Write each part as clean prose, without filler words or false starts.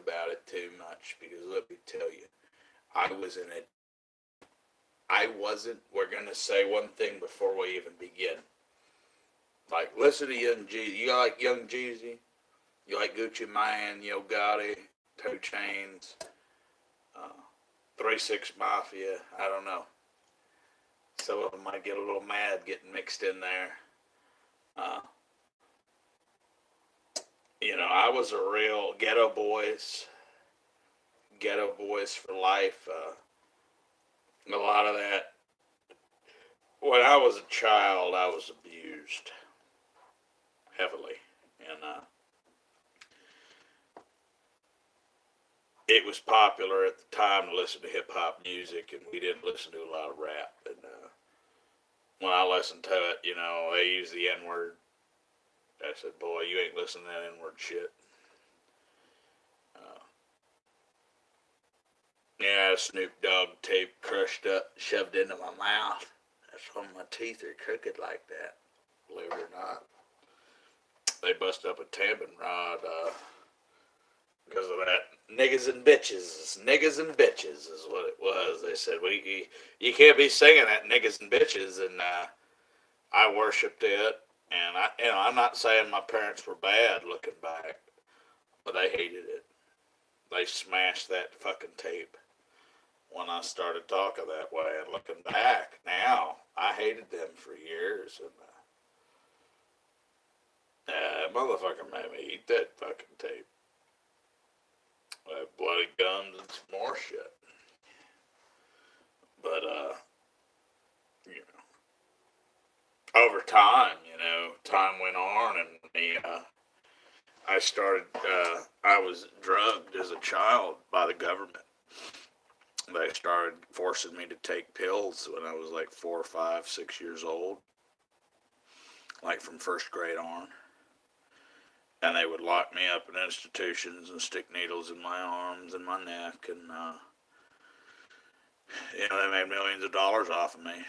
about it too much because let me tell you, I was in it. I wasn't. We're gonna say one thing before we even begin. Like, listen to Young Jeezy. You like Young Jeezy? You like Gucci Mane, Yo Gotti, 2 Chainz, 3 6 Mafia? I don't know. Some of them might get a little mad getting mixed in there. Uh, I was a real ghetto boys for life. A lot of that. When I was a child, I was abused heavily, and it was popular at the time to listen to hip hop music, and we didn't listen to a lot of rap. And when I listened to it, they used the N word. I said, "Boy, you ain't listening to that N word shit." Uh, yeah, Snoop Dogg tape crushed up, shoved into my mouth. That's why my teeth are crooked like that. Believe it or not, they bust up a tampon rod because of that. Niggas and bitches is what it was. They said, well, you can't be singing that niggas and bitches, and I worshipped it. And I'm not saying my parents were bad looking back, but they hated it. They smashed that fucking tape when I started talking that way. And looking back now, I hated them for years, and motherfucker made me eat that fucking tape. Bloody gums and some more shit. But you over time, time went on, and I was drugged as a child by the government. They started forcing me to take pills when I was like 4, 5, 6 years old, like from first grade on. And they would lock me up in institutions and stick needles in my arms and my neck, and they made millions of dollars off of me.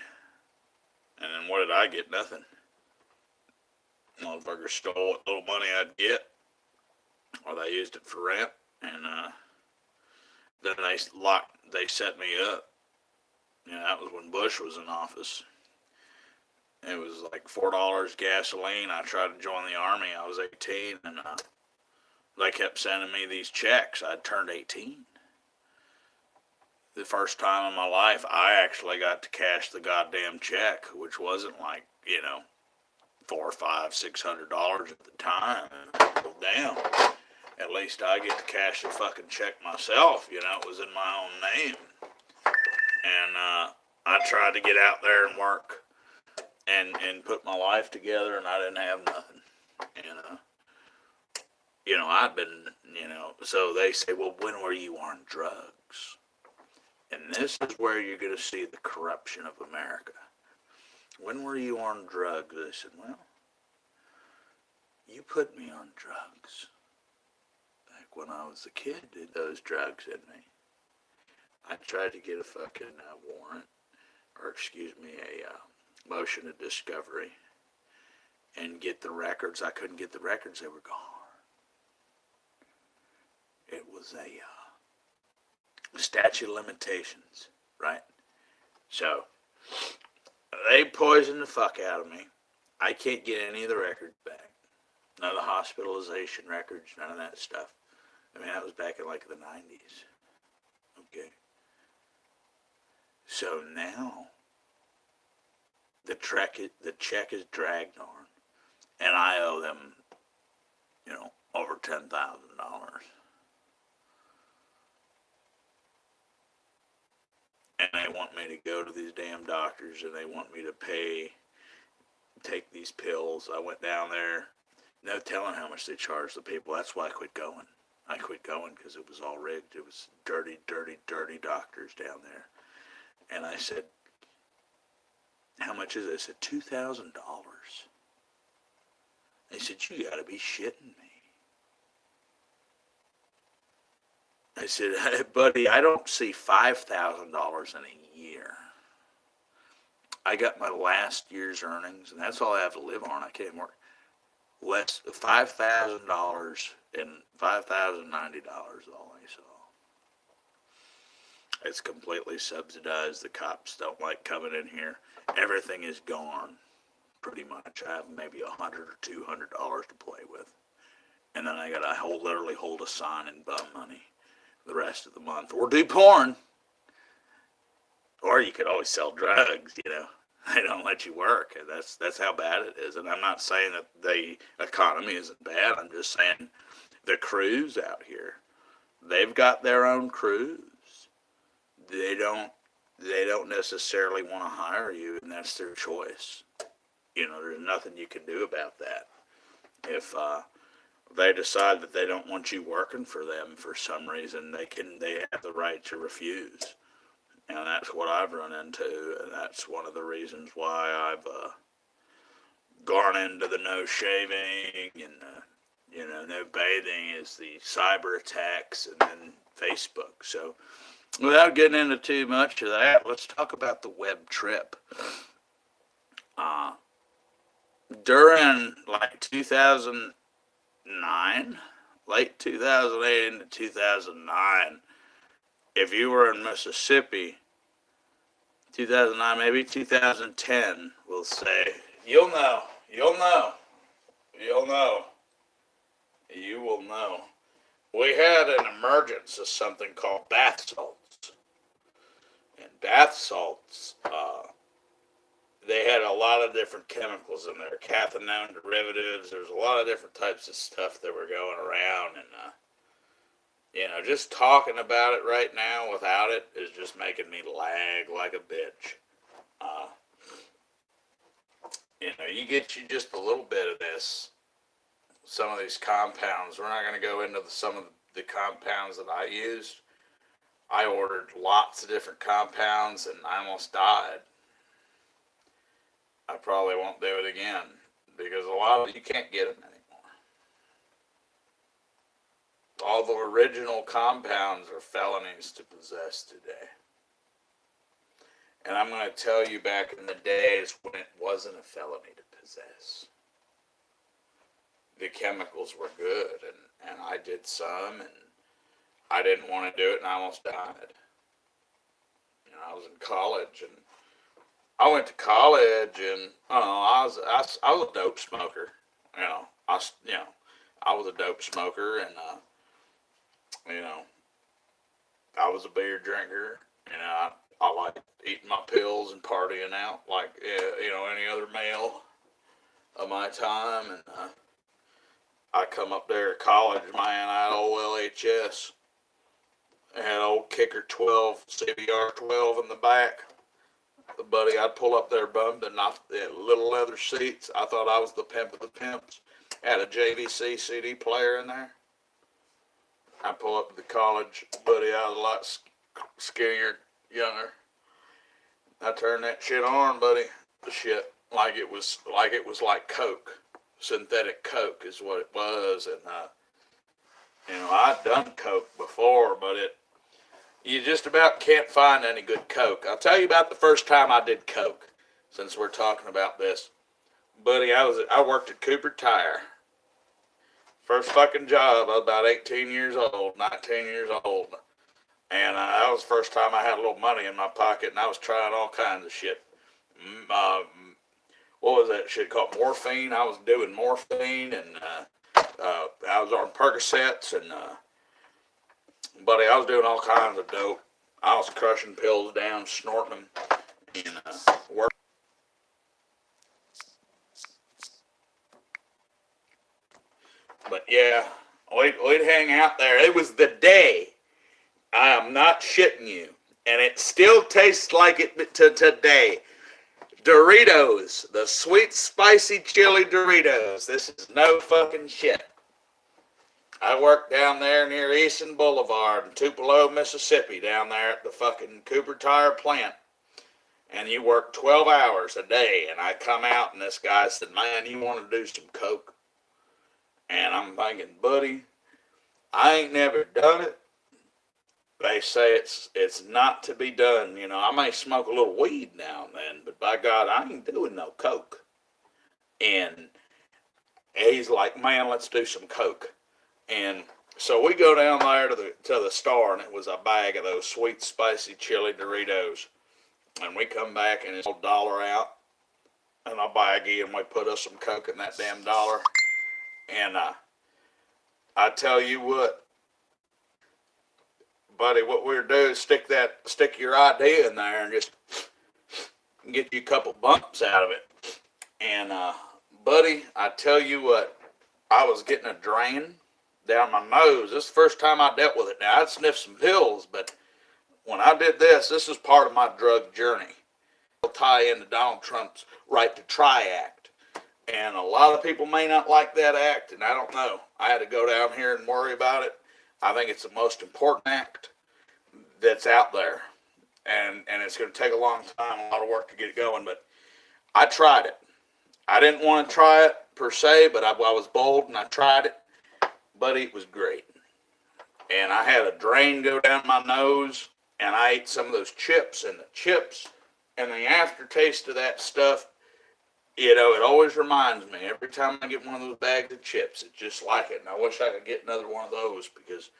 And then what did I get? Nothing. Motherfuckers stole what little money I'd get, or they used it for rent, and then they set me up. That was when Bush was in office. It was like $4 gasoline. I tried to join the army. I was 18, and they kept sending me these checks. I'd turned 18. The first time in my life, I actually got to cash the goddamn check, which wasn't like, $400, $500, $600 at the time. Well, damn. At least I get to cash the fucking check myself. It was in my own name. And I tried to get out there and work and put my life together, and I didn't have nothing. And, I've been, so they say, well, when were you on drugs? And this is where you're going to see the corruption of America. When were you on drugs? They said, well, you put me on drugs. Back when I was a kid, did those drugs in me. I tried to get a fucking warrant, or a motion of discovery, and get the records. I couldn't get the records. They were gone. It was a statute of limitations, right? So they poisoned the fuck out of me. I can't get any of the records back. None of the hospitalization records, none of that stuff. That was back in like the 90s. Okay. So now the check is dragged on, and I owe them, over $10,000. And they want me to go to these damn doctors, and they want me to take these pills. I went down there, no telling how much they charged the people. That's why I quit going. I quit going because it was all rigged. It was dirty, dirty, dirty doctors down there. And I said, how much is it? I said, $2,000. They said, you gotta be shitting me. I said, hey, buddy, I don't see $5,000 in a year. I got my last year's earnings, and that's all I have to live on. I can't work. less $5,000 and $5,090 only. So it's completely subsidized. The cops don't like coming in here. Everything is gone, pretty much. I have maybe $100 or $200 to play with, and then I gotta literally hold a sign and bum money the rest of the month, or do porn, or you could always sell drugs. They don't let you work, and that's how bad it is. And I'm not saying that the economy isn't bad. I'm just saying the crews out here, they've got their own crews. They don't necessarily want to hire you, and that's their choice. There's nothing you can do about that. If they decide that they don't want you working for them for some reason, they have the right to refuse. And that's what I've run into, and that's one of the reasons why I've gone into the no shaving and no bathing, is the cyber attacks, and then Facebook. So without getting into too much of that, let's talk about the web trip. During like 2009, late 2008 into 2009, if you were in Mississippi, 2009, maybe 2010, we'll say, you will know. We had an emergence of something called bath salts. And bath salts, they had a lot of different chemicals in there, cathinone derivatives. There's a lot of different types of stuff that were going around, and just talking about it right now without it is just making me lag like a bitch. You get you just a little bit of this. Some of these compounds, we're not going to go into some of the compounds that I used. I ordered lots of different compounds, and I almost died. I probably won't do it again, because a lot of it, you can't get them anymore. All the original compounds are felonies to possess today. And I'm going to tell you, back in the days when it wasn't a felony to possess, the chemicals were good, and I did some, and I didn't want to do it, and I almost died. I was in college, and I went to college, and I was a dope smoker. I was a dope smoker, and I was a beer drinker. I liked eating my pills and partying out like any other male of my time. And I come up there at college, man. I had old LHS. I had old Kicker 12, CBR 12 in the back. The buddy, I'd pull up there bummed, and they had little leather seats. I thought I was the pimp of the pimps. I had a JVC CD player in there. I pull up to the college buddy. I was a lot skinnier, younger. I turned that shit on, buddy. The shit like it was like Coke, synthetic Coke is what it was. And I'd done Coke before, but you just about can't find any good Coke. I'll tell you about the first time I did Coke, since we're talking about this. Buddy, I worked at Cooper Tire. First fucking job. I was about 18 years old, 19 years old. And that was the first time I had a little money in my pocket, and I was trying all kinds of shit. What was that shit called? Morphine. I was doing morphine, and I was on Percocets, and buddy, I was doing all kinds of dope. I was crushing pills down, snorting them, and working. But yeah, we'd hang out there. It was the day. I am not shitting you. And it still tastes like it to today. Doritos. The sweet, spicy chili Doritos. This is no fucking shit. I worked down there near Easton Boulevard in Tupelo, Mississippi, down there at the fucking Cooper Tire plant. And you work 12 hours a day. And I come out, and this guy said, man, you want to do some coke? And I'm thinking, buddy, I ain't never done it. They say it's not to be done. I may smoke a little weed now and then, but by God, I ain't doing no coke. And And he's like, man, let's do some coke. And so we go down there to the store, and it was a bag of those sweet, spicy chili Doritos. And we come back, and it's a dollar out, and I buy again. We put us some coke in that damn dollar. And I tell you what, buddy, what we're doing is stick your ID in there and just get you a couple bumps out of it. And buddy, I tell you what, I was getting a drain down my nose. This is the first time I dealt with it. Now, I'd sniffed some pills, but when I did this is part of my drug journey. It'll tie into Donald Trump's right to try act. And a lot of people may not like that act, and I don't know. I had to go down here and worry about it. I think it's the most important act that's out there. And it's going to take a long time, a lot of work to get it going, but I tried it. I didn't want to try it per se, but I was bold and I tried it. Buddy, it was great. And I had a drain go down my nose, and I ate some of those chips, and the chips and the aftertaste of that stuff, you know, it always reminds me every time I get one of those bags of chips. It's just like it, and I wish I could get another one of those because,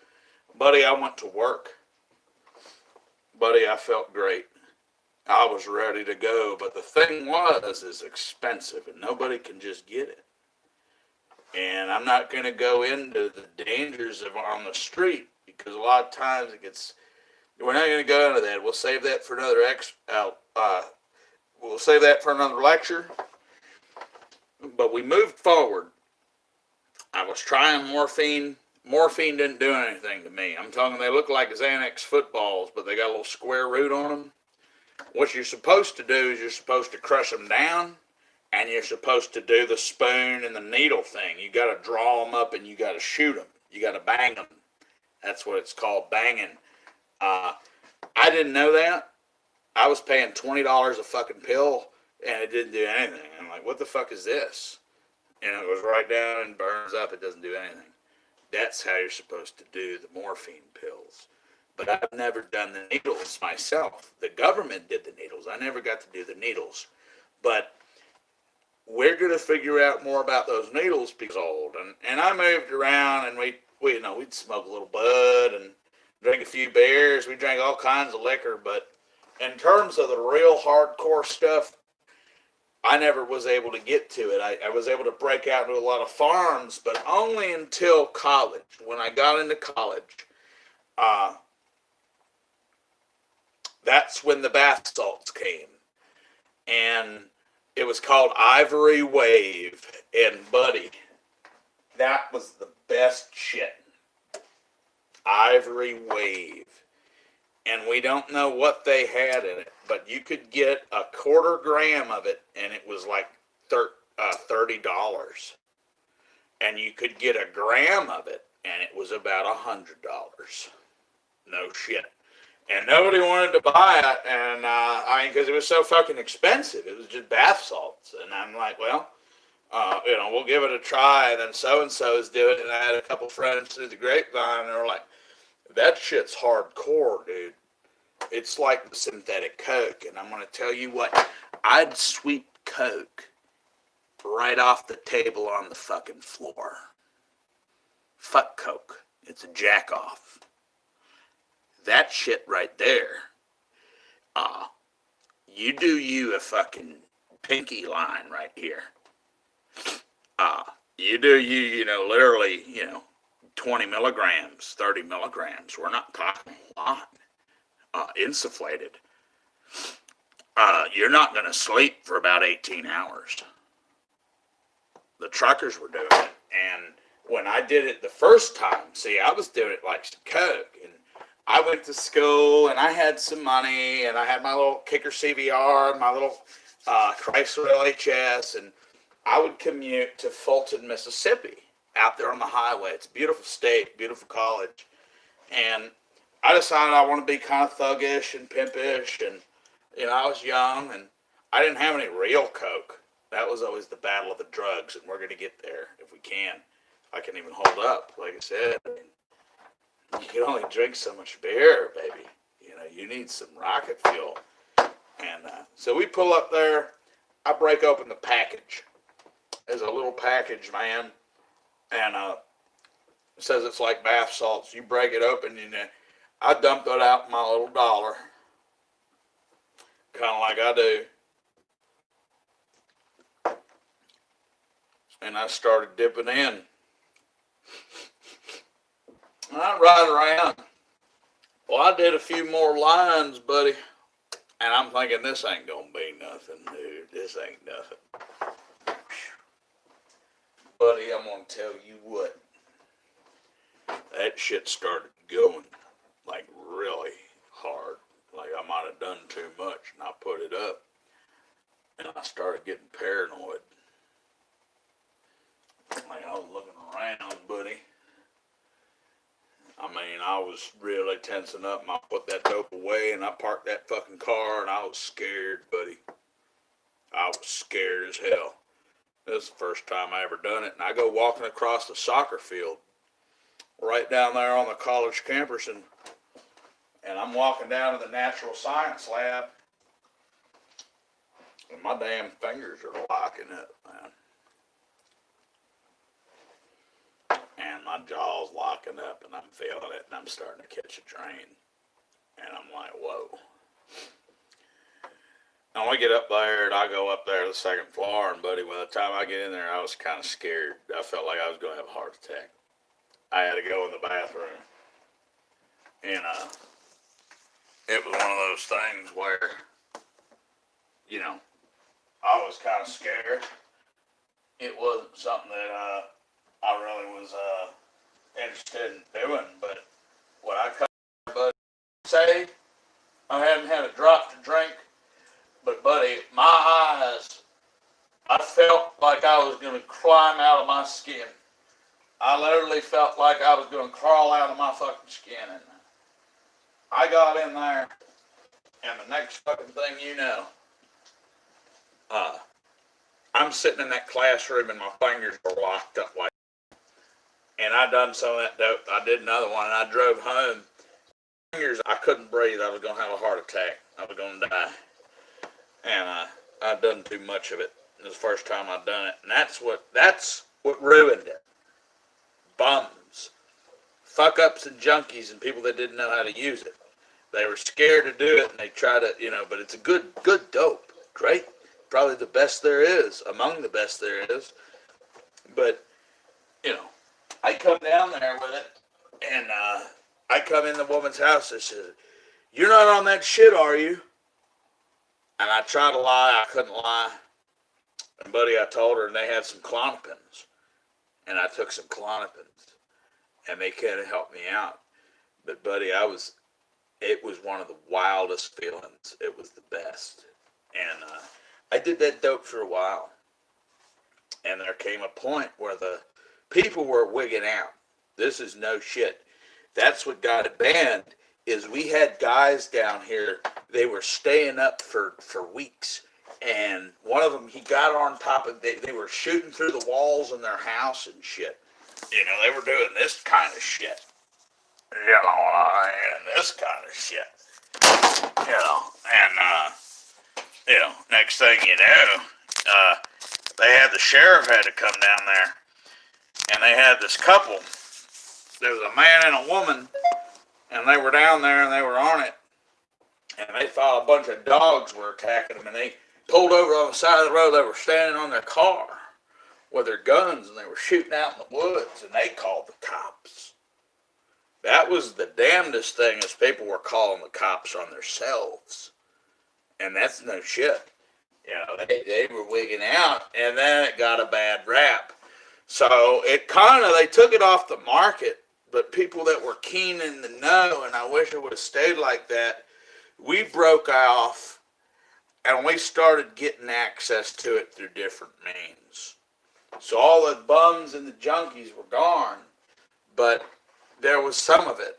buddy, I went to work. Buddy, I felt great. I was ready to go, but the thing was, it's expensive, and nobody can just get it. And I'm not going to go into the dangers of on the street because a lot of times it gets. We're not going to go into that. We'll save that for another we'll save that for another lecture. But we moved forward. I was trying morphine. Morphine didn't do anything to me. I'm talking. They look like Xanax footballs, but they got a little square root on them. What you're supposed to do is you're supposed to crush them down. And you're supposed to do the spoon and the needle thing. You got to draw them up and you got to shoot them. You got to bang them. That's what it's called, banging. I didn't know that. I was paying $20 a fucking pill, and it didn't do anything. I'm like, what the fuck is this? And it goes right down and burns up. It doesn't do anything. That's how you're supposed to do the morphine pills. But I've never done the needles myself. The government did the needles. I never got to do the needles. But we're going to figure out more about those needles because old. And I moved around, and we'd smoke a little bud and drink a few beers. We drank all kinds of liquor. But in terms of the real hardcore stuff, I never was able to get to it. I was able to break out into a lot of farms, but only until college. When I got into college, that's when the bath salts came. And it was called Ivory Wave, and buddy, that was the best shit. Ivory Wave. And we don't know what they had in it, but you could get a quarter gram of it, and it was like $30. And you could get a gram of it, and it was about $100. No shit. And nobody wanted to buy it, and because it was so fucking expensive. It was just bath salts. And I'm like, well, we'll give it a try. And then so-and-so's do it, and I had a couple friends through the grapevine, and they were like, that shit's hardcore, dude. It's like the synthetic coke. And I'm going to tell you what, I'd sweep coke right off the table on the fucking floor. Fuck coke. It's a jack-off. That shit right there, you do you a fucking pinky line right here. You do you, literally, 20 milligrams, 30 milligrams. We're not talking a lot. Insufflated. You're not going to sleep for about 18 hours. The truckers were doing it. And when I did it the first time, see, I was doing it like some coke. And I went to school, and I had some money, and I had my little Kicker CVR, and my little Chrysler LHS, and I would commute to Fulton, Mississippi, out there on the highway. It's a beautiful state, beautiful college, and I decided I want to be kind of thuggish and pimpish, and I was young, and I didn't have any real coke. That was always the battle of the drugs, and we're going to get there if we can. I can even hold up, like I said. You can only drink so much beer, baby. You need some rocket fuel. And so we pull up there. I break open the package. is a little package, man, and it says it's like bath salts. You break it open, and I dumped it out in my little dollar, kind of like I do, and I started dipping in. And I ride around. Well, I did a few more lines, buddy, and I'm thinking this ain't gonna be nothing, dude. This ain't nothing. Buddy, I'm gonna tell you what. That shit started going like really hard. Like I might have done too much, and I put it up, and I started getting paranoid. Like I was looking around, buddy. I mean, I was really tensing up, and I put that dope away, and I parked that fucking car, and I was scared, buddy. I was scared as hell. This is the first time I ever done it, and I go walking across the soccer field, right down there on the college campus, and I'm walking down to the natural science lab, and my damn fingers are locking up, man. And my jaw's locking up, and I'm feeling it, and I'm starting to catch a drain. And I'm like, whoa. And we get up there, and I go up there to the second floor, and buddy, by the time I get in there, I was kind of scared. I felt like I was going to have a heart attack. I had to go in the bathroom. And it was one of those things where, I was kind of scared. It wasn't something that I really was interested in doing, but what I could buddy say, I hadn't had a drop to drink, but buddy, my eyes, I felt like I was going to climb out of my skin. I literally felt like I was going to crawl out of my fucking skin. And I got in there, and the next fucking thing you know, I'm sitting in that classroom, and my fingers are locked up like. And I done some of that dope. I did another one, and I drove home. Fingers, I couldn't breathe. I was going to have a heart attack. I was going to die. And I'd done too much of it. It was the first time I'd done it. And that's what ruined it. Bums. Fuck-ups and junkies and people that didn't know how to use it. They were scared to do it, and they tried to, but it's a good dope. Great. Probably the best there is. Among the best there is. But, I come down there with it, and I come in the woman's house and said, "You're not on that shit, are you?" And I tried to lie. I couldn't lie. And buddy, I told her, and they had some Klonopins. And I took some Klonopins. And they kind of helped me out. But buddy, it was one of the wildest feelings. It was the best. And I did that dope for a while. And there came a point where the people were wigging out. This is no shit. That's what got it banned, is we had guys down here, they were staying up for weeks. And one of them, he got on top of, they were shooting through the walls in their house and shit. They were doing this kind of shit. And this kind of shit. Next thing you know, they had the sheriff had to come down there. And they had this couple. There was a man and a woman, and they were down there and they were on it. And they thought a bunch of dogs were attacking them, and they pulled over on the side of the road. They were standing on their car with their guns, and they were shooting out in the woods, and they called the cops. That was the damnedest thing, is people were calling the cops on themselves. And that's no shit. They were wigging out, and then it got a bad rap. So they took it off the market, but people that were keen in the know, and I wish it would have stayed like that, we broke off, and we started getting access to it through different means. So all the bums and the junkies were gone, but there was some of it.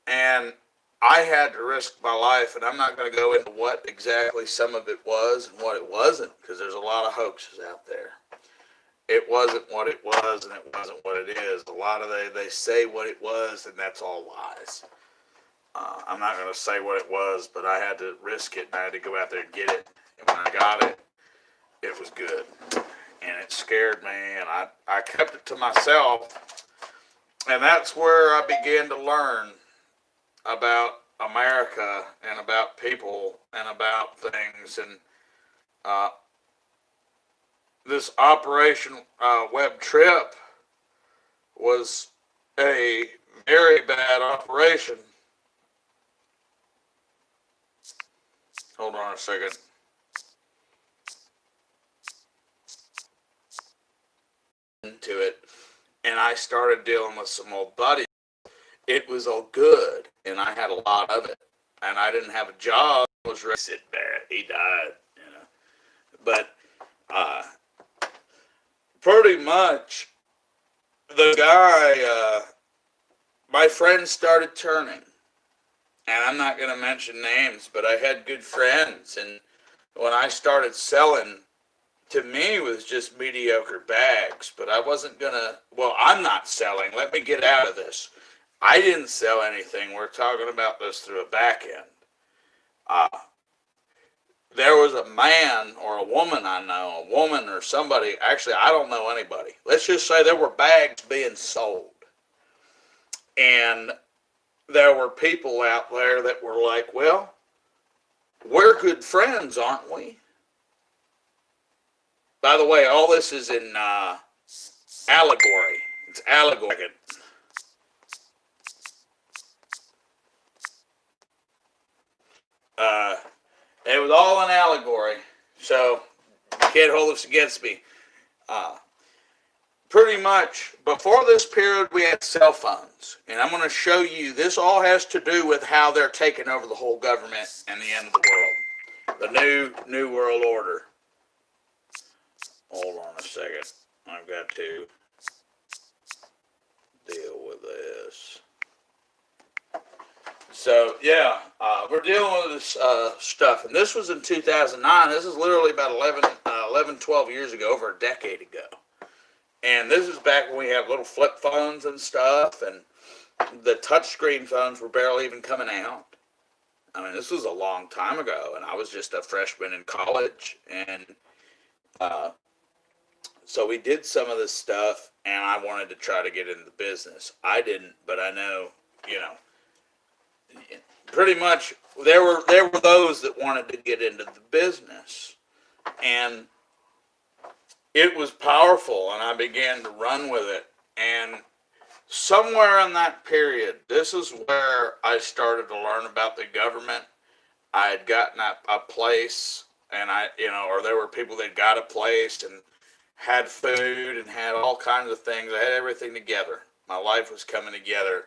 And I had to risk my life, and I'm not going to go into what exactly some of it was and what it wasn't, because there's a lot of hoaxes out there. It wasn't what it was, and it wasn't what it is. A lot of they say what it was, and that's all lies. I'm not going to say what it was, but I had to risk it, and I had to go out there and get it. And when I got it, it was good. and it scared me, and I kept it to myself. And that's where I began to learn about America and about people and about things. And uh, this Operation Web Trip was a very bad operation. Hold on a second. Into it, and I started dealing with some old buddies. It was all good, and I had a lot of it, and I didn't have a job. I was ready to sit there. He died, you know. But uh, pretty much, the guy, my friends started turning, and I'm not going to mention names, but I had good friends, and when I started selling, to me it was just mediocre bags, but I wasn't going to, well, I'm not selling. Let me get out of this. I didn't sell anything. We're talking about this through a back end. Uh, there was a man or a woman I know, a woman or somebody, actually, I don't know anybody. Let's just say there were bags being sold. And there were people out there that were like, well, we're good friends, aren't we? By the way, all this is in allegory. It's allegory. It was all an allegory, so you can't hold this against me. Pretty much, before this period, we had cell phones, and I'm going to show you, this all has to do with how they're taking over the whole government and the end of the world. The new world order. Hold on a second. I've got to deal with this. So, yeah, we're dealing with this stuff. And this was in 2009. This is literally about 12 years ago, over a decade ago. And this is back when we had little flip phones and stuff. And the touchscreen phones were barely even coming out. I mean, this was a long time ago. And I was just a freshman in college. And so we did some of this stuff. And I wanted to try to get into the business. I didn't, but I know, you know, pretty much there were those that wanted to get into the business, and it was powerful, and I began to run with it. And somewhere in that period, this is where I started to learn about the government. I had gotten a place, and or there were people that got a place and had food and had all kinds of things. I had everything together. My life was coming together,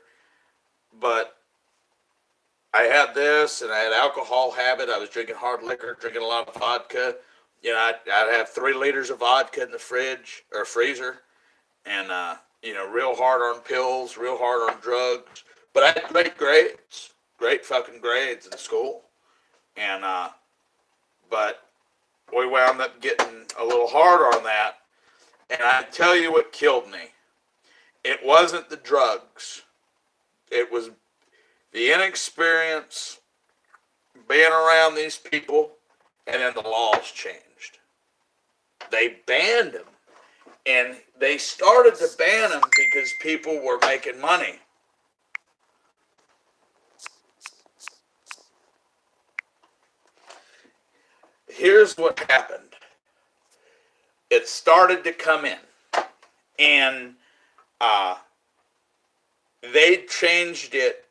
but I had this, and I had alcohol habit. I was drinking hard liquor, drinking a lot of vodka. You know, I'd have 3 liters of vodka in the fridge or freezer, and real hard on pills, real hard on drugs. But I had great grades, great fucking grades in school, and but we wound up getting a little hard on that. And I tell you what killed me. It wasn't the drugs. It was the inexperience, being around these people, and then the laws changed. They banned them, and they started to ban them because people were making money. Here's what happened. It started to come in, and they changed it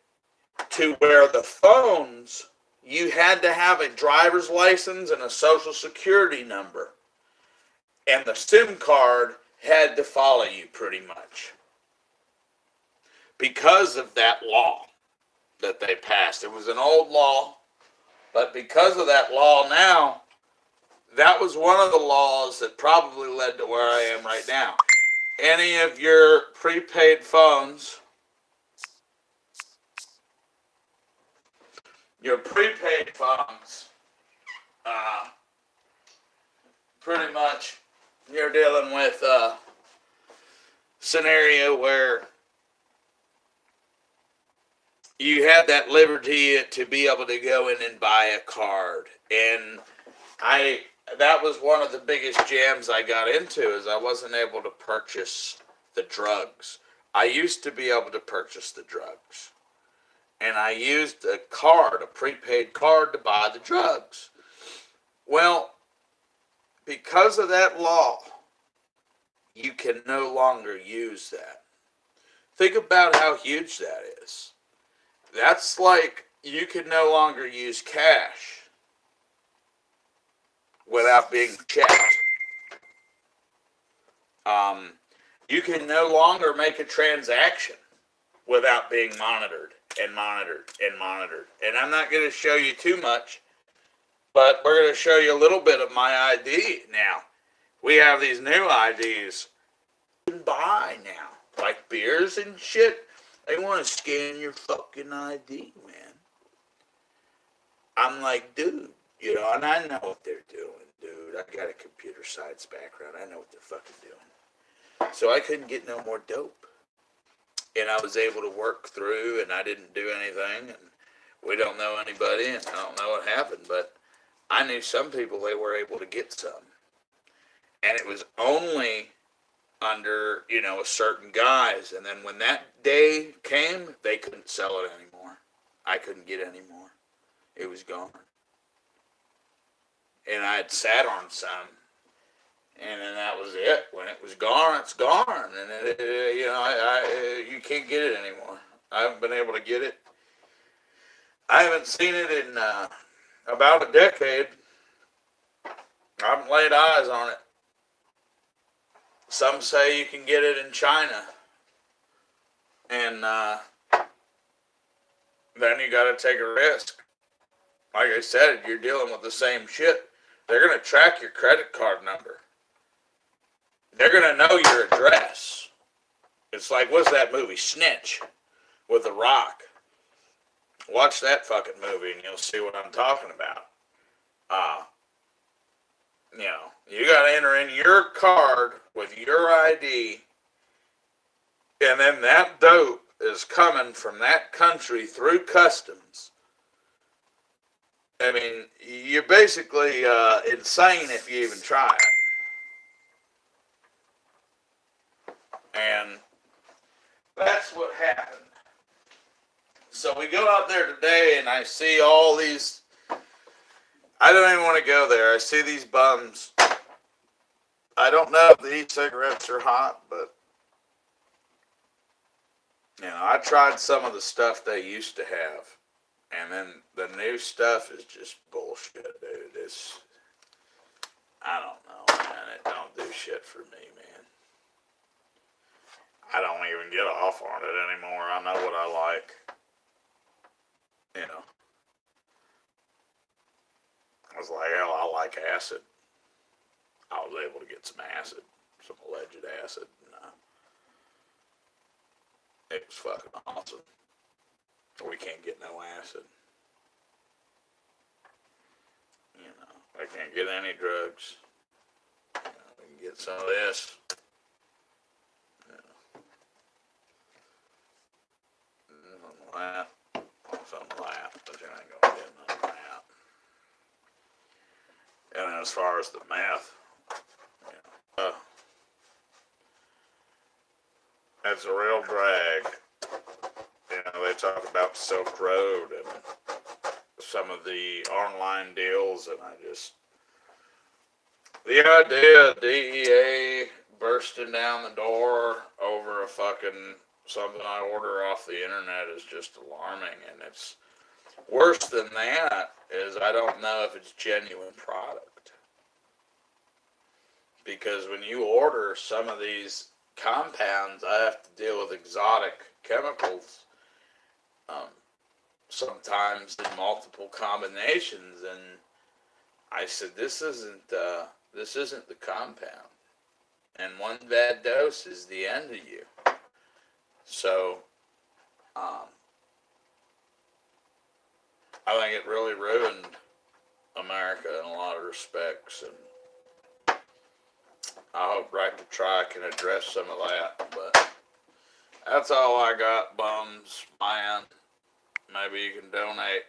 to where the phones, you had to have a driver's license and a social security number. And the SIM card had to follow you pretty much. Because of that law that they passed. It was an old law, but because of that law now, that was one of the laws that probably led to where I am right now. Any of your prepaid phones, pretty much you're dealing with a scenario where you have that liberty to be able to go in and buy a card. And I that was one of the biggest jams I got into, is I wasn't able to purchase the drugs. I used to be able to purchase the drugs. And I used a card, a prepaid card, to buy the drugs. Well, because of that law, you can no longer use that. Think about how huge that is. That's like you can no longer use cash without being checked. You can no longer make a transaction without being monitored and monitored and monitored. And I'm not going to show you too much, but we're going to show you a little bit of my ID now. We have these new IDs you can buy now, like beers and shit. They want to scan your fucking ID, man. I'm like, dude, you know, and I know what they're doing, dude. I got a computer science background. I know what they're fucking doing. So I couldn't get no more dope. And I was able to work through, and I didn't do anything, and we don't know anybody, and I don't know what happened, but I knew some people, they were able to get some. And it was only under, you know, a certain guise. And then when that day came, they couldn't sell it anymore. I couldn't get any more. It was gone. And I had sat on some. And then that was it. When it was gone, it's gone. And, you know, you can't get it anymore. I haven't been able to get it. I haven't seen it in about a decade. I haven't laid eyes on it. Some say you can get it in China. And then you got to take a risk. Like I said, you're dealing with the same shit. They're going to track your credit card number. They're going to know your address. It's like, what's that movie, Snitch, with The Rock? Watch that fucking movie and you'll see what I'm talking about. You know, you got to enter in your card with your ID, and then that dope is coming from that country through customs. I mean, you're basically insane if you even try it. And that's what happened. So we go out there today, and I see all these. I don't even want to go there. I see these bums. I don't know if the e-cigarettes are hot, but you know, I tried some of the stuff they used to have, and then the new stuff is just bullshit, dude. It's, I don't know, man. It don't do shit for me, man. I don't even get off on it anymore. I know what I like. You know. I was like, hell, I like acid. I was able to get some acid, some alleged acid, and it was fucking awesome. We can't get no acid. You know, I can't get any drugs. You know, we can get some of this. You know. Something like that, but you ain't gonna get none of that. And as far as the meth, you know, it's a real drag. You know, they talk about Silk Road and some of the online deals, and the idea of DEA bursting down the door over a fucking something I order off the internet is just alarming. And it's worse than that is I don't know if it's genuine product. Because when you order some of these compounds, I have to deal with exotic chemicals, sometimes in multiple combinations, and I said, this isn't the compound, and one bad dose is the end of you. So, I think it really ruined America in a lot of respects, and I hope Right to Try can address some of that. But that's all I got, bums, man. Maybe you can donate